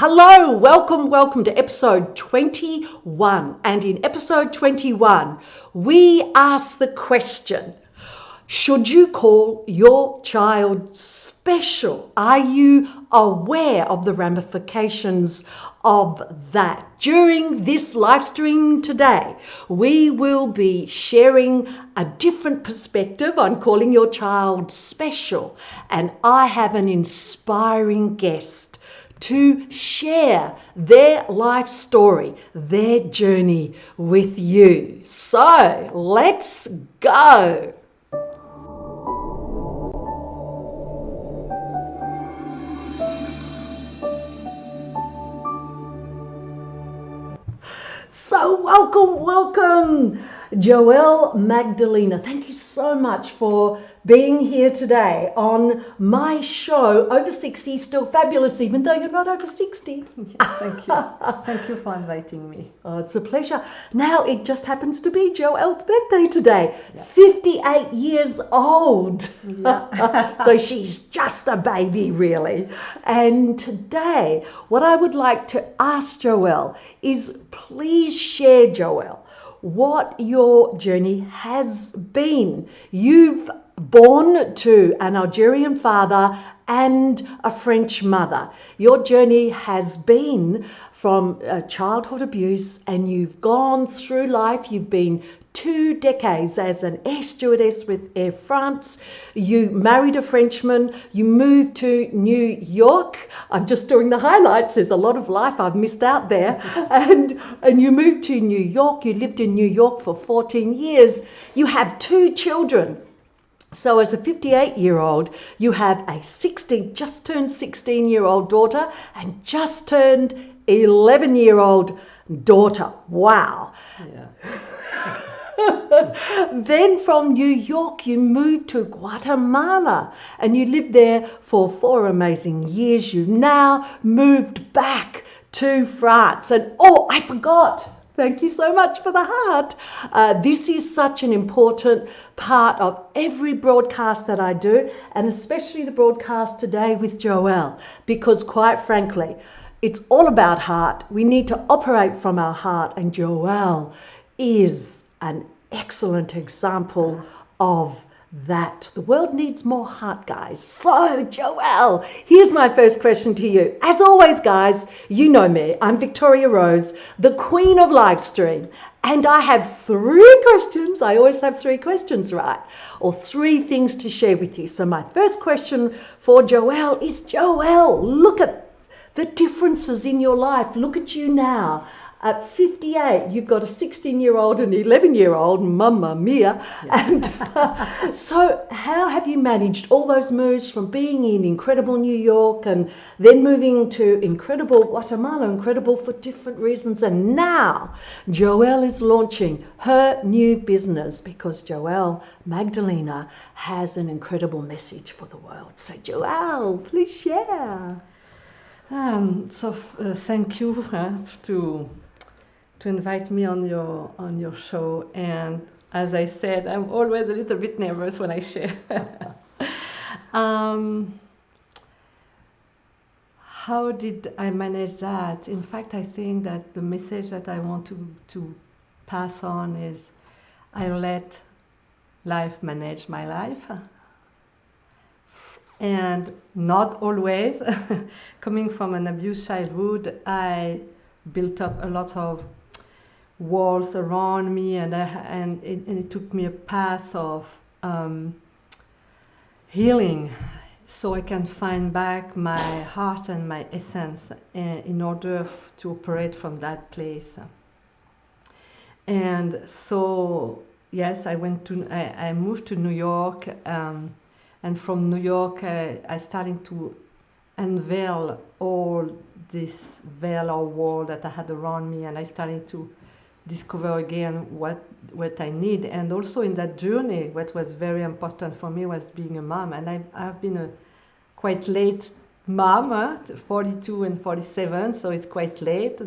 Hello, welcome to episode 21. And in episode 21, we ask the question, should you call your child special? Are you aware of the ramifications of that? During this live stream today, we will be sharing a different perspective on calling your child special. And I have an inspiring guest to share their life story, their journey with you. So let's go. So welcome, Joelle Magdalena. Thank you so much for being here today on my show, Over 60, Still Fabulous, even though you're not over 60. Yes, thank you. Thank you for inviting me. Oh, it's a pleasure. Now, it just happens to be Joelle's birthday today. Yeah. 58 years old. Yeah. So she's just a baby, really. And today, what I would like to ask Joelle is please share, Joelle, what your journey has been. You've born to an Algerian father and a French mother. Your journey has been from childhood abuse, and you've gone through life. You've been 2 decades as an air stewardess with Air France. You married a Frenchman. You moved to New York. I'm just doing the highlights. There's a lot of life I've missed out there. And you moved to New York. You lived in New York for 14 years. You have 2 children. So as a 58-year-old, you have a just turned 16-year-old daughter and just turned 11-year-old daughter. Wow. Yeah. Then from New York, you moved to Guatemala and you lived there for 4 amazing years. You've now moved back to France. And oh, I forgot. Thank you so much for the heart. This is such an important part of every broadcast that I do, and especially the broadcast today with Joelle, because quite frankly, it's all about heart. We need to operate from our heart, and Joelle is an excellent example of that. The world needs more heart, guys. So, Joelle, here's my first question to you. As always, guys, you know me. I'm Victoria Rose, the Queen of LiveStream. And I have 3 questions. I always have 3 questions, right? Or 3 things to share with you. So my first question for Joelle is, Joelle, look at the differences in your life. Look at you now. At 58, you've got a 16-year-old and 11-year-old, mamma mia. Yeah. And so how have you managed all those moves from being in incredible New York and then moving to incredible Guatemala, incredible for different reasons. And now Joelle is launching her new business because Joelle Magdalena has an incredible message for the world. So Joelle, please share. Thank you to invite me on your show, and as I said, I'm always a little bit nervous when I share. How did I manage that? In fact, I think that the message that I want to pass on is I let life manage my life. And not always. Coming from an abused childhood, I built up a lot of walls around me, and it took me a path of healing, so I can find back my heart and my essence in order to operate from that place. And so, yes, I moved to New York, and from New York, I started to unveil all this veil or wall that I had around me, and I started to discover again what I need. And also in that journey, what was very important for me was being a mom. And I've been a quite late mom, 42 and 47, so it's quite late.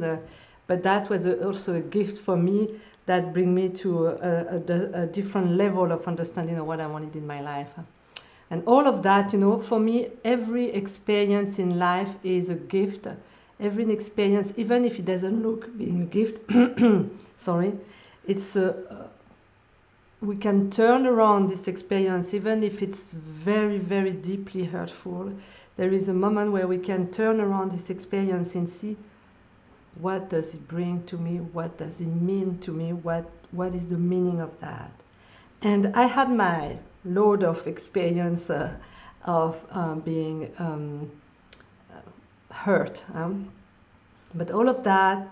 But that was also a gift for me that bring me to a different level of understanding of what I wanted in my life. And all of that, for me, every experience in life is a gift every experience, even if it doesn't look being a gift, sorry, it's we can turn around this experience, even if it's very, very deeply hurtful. There is a moment where we can turn around this experience and see, what does it bring to me? What does it mean to me? What is the meaning of that? And I had my load of experience of being hurt. But all of that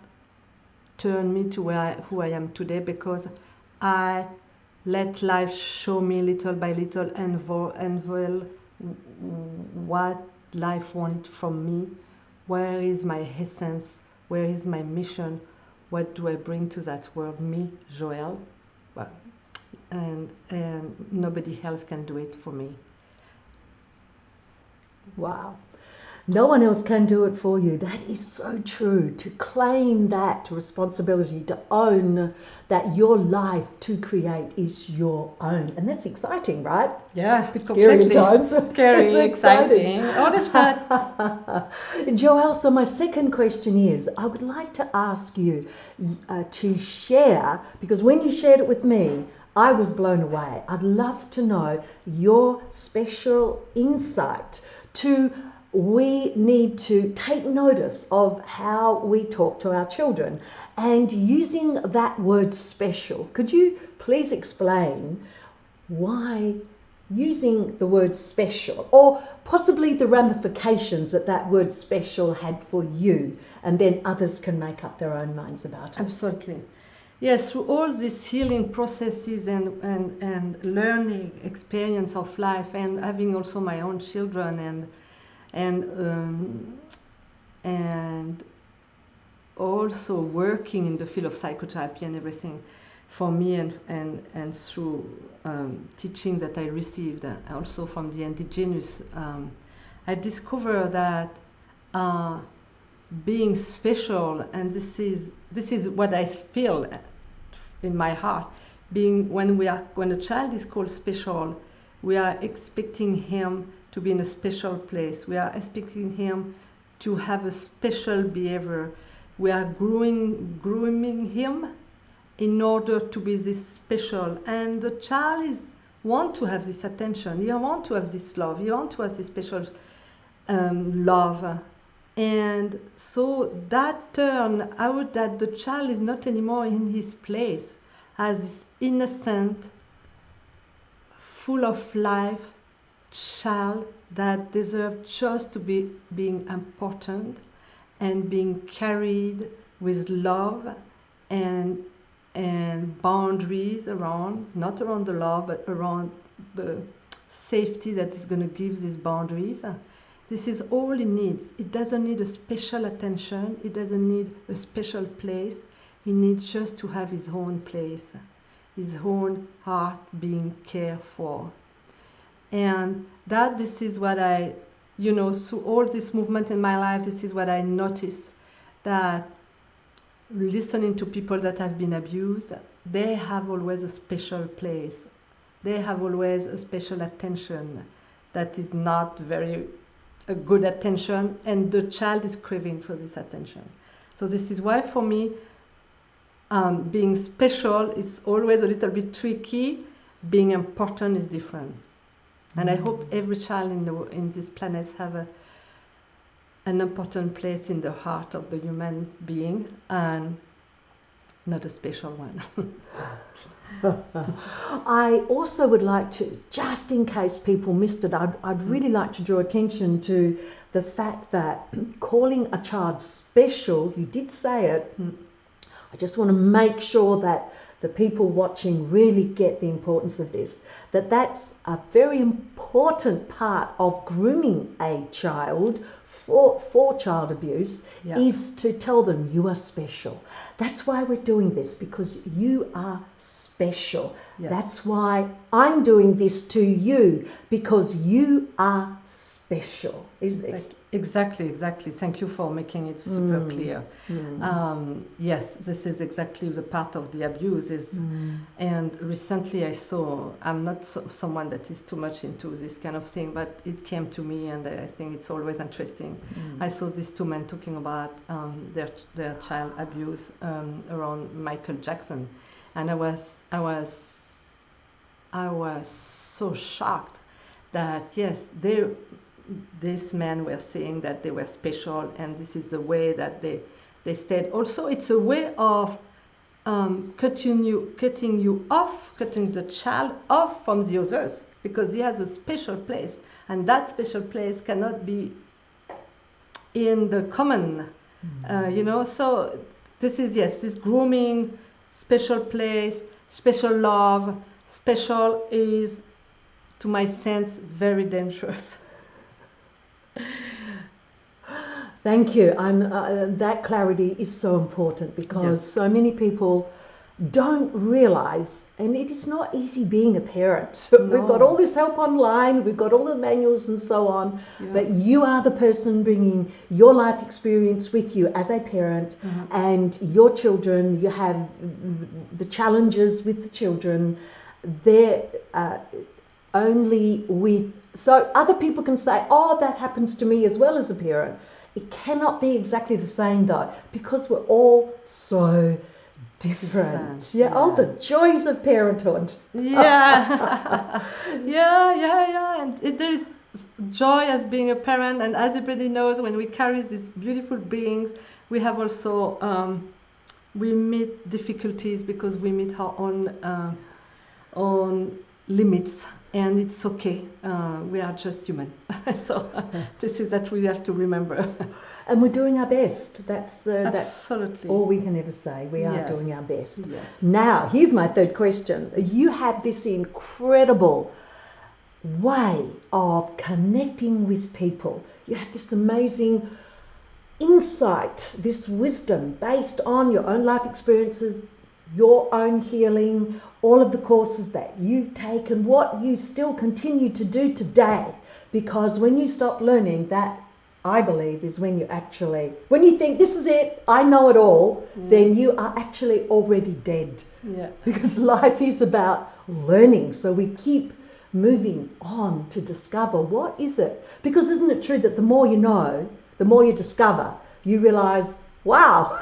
turned me to who I am today, because I let life show me little by little, unveil what life wanted from me. Where is my essence? Where is my mission? What do I bring to that world? Me, Joelle. Well, and nobody else can do it for me. Wow. No one else can do it for you. That is so true. To claim that responsibility, to own that your life to create is your own. And that's exciting, right? Yeah, it's scary at times. Scary, exciting. All of that. Joelle, so my second question is, I would like to ask you to share, because when you shared it with me, I was blown away. I'd love to know your special insight to we need to take notice of how we talk to our children, and using that word special. Could you please explain why using the word special, or possibly the ramifications that that word special had for you, and then others can make up their own minds about it? Absolutely. Yes, through all these healing processes and learning experience of life, and having also my own children, and also working in the field of psychotherapy and everything, for me, and through teaching that I received also from the indigenous, I discovered that being special, and this is what I feel in my heart, being when a child is called special, we are expecting him to be in a special place. We are expecting him to have a special behavior. We are grooming him in order to be this special. And the child want to have this attention. He want to have this love. He want to have this special love. And so that turn out that the child is not anymore in his place as this innocent, full of life child that deserves just to be being important and being carried with love and boundaries around, not around the love, but around the safety that is going to give these boundaries. This is all it needs. It doesn't need a special attention. It doesn't need a special place. He needs just to have his own place, his own heart being cared for. And this is what I, through all this movement in my life, this is what I noticed, that listening to people that have been abused, they have always a special place. They have always a special attention that is not very a good attention, and the child is craving for this attention. So this is why for me, being special is always a little bit tricky. Being important is different. And I hope every child in this planet have an important place in the heart of the human being, and not a special one. I also would like to, just in case people missed it, I'd really like to draw attention to the fact that calling a child special, you did say it, I just want to make sure that the people watching really get the importance of this, that's a very important part of grooming a child for child abuse, is to tell them you are special. That's why we're doing this, because you are special. That's why I'm doing this to you, because you are special. Is it? Exactly. Thank you for making it super clear. Yes, this is exactly the part of the abuse. And recently I saw, I'm not someone that is too much into this kind of thing, but it came to me, and I think it's always interesting interesting. I saw these two men talking about their child abuse around Michael Jackson, and I was so shocked that yes, these men were saying that they were special, and this is the way that they stayed. Also, it's a way of cutting the child off from the others, because he has a special place, and that special place cannot be in the common, so this is, yes, this grooming, special place, special love. Special is, to my sense, very dangerous. Thank you. That clarity is so important, because so many people don't realize, and it is not easy being a parent. No. We've got all this help online, we've got all the manuals and so on, but you are the person bringing your life experience with you as a parent, and your children, you have the challenges with the children. They're only with, so other people can say, oh, that happens to me as well as a parent. It cannot be exactly the same though, because we're all so different. Yeah. Oh, the joys of parenthood. Yeah. yeah. And there is joy as being a parent, and as everybody knows, when we carry these beautiful beings, we have also we meet difficulties because we meet our own limits, and it's okay. We are just human. So this is that we have to remember. And we're doing our best. That's Absolutely all we can ever say. We are doing our best. Yes. Now, here's my third question. You have this incredible way of connecting with people. You have this amazing insight, this wisdom based on your own life experiences, your own healing, all of the courses that you take, and what you still continue to do today. Because when you stop learning, that, I believe, is when you actually, when you think this is it, I know it all, then you are actually already dead. Yeah. Because life is about learning. So we keep moving on to discover what is it. Because isn't it true that the more you know, the more you discover, you realize, wow,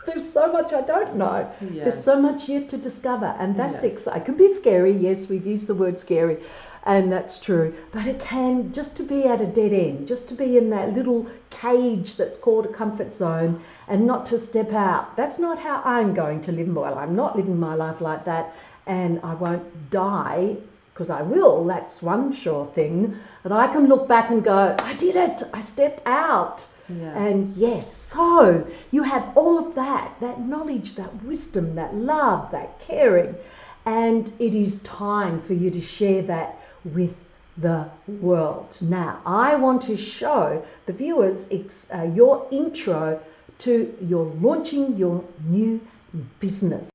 there's so much I don't know. Yes. There's so much yet to discover, and that's exciting. It can be scary. Yes, we've used the word scary, and that's true. But it can, just to be at a dead end, just to be in that little cage that's called a comfort zone, and not to step out. That's not how I'm going to live. Well, I'm not living my life like that, and I won't die, because I will. That's one sure thing, that I can look back and go, I did it. I stepped out. Yeah. And yes, so you have all of that knowledge, that wisdom, that love, that caring, and it is time for you to share that with the world. Now, I want to show the viewers your intro to your launching your new business.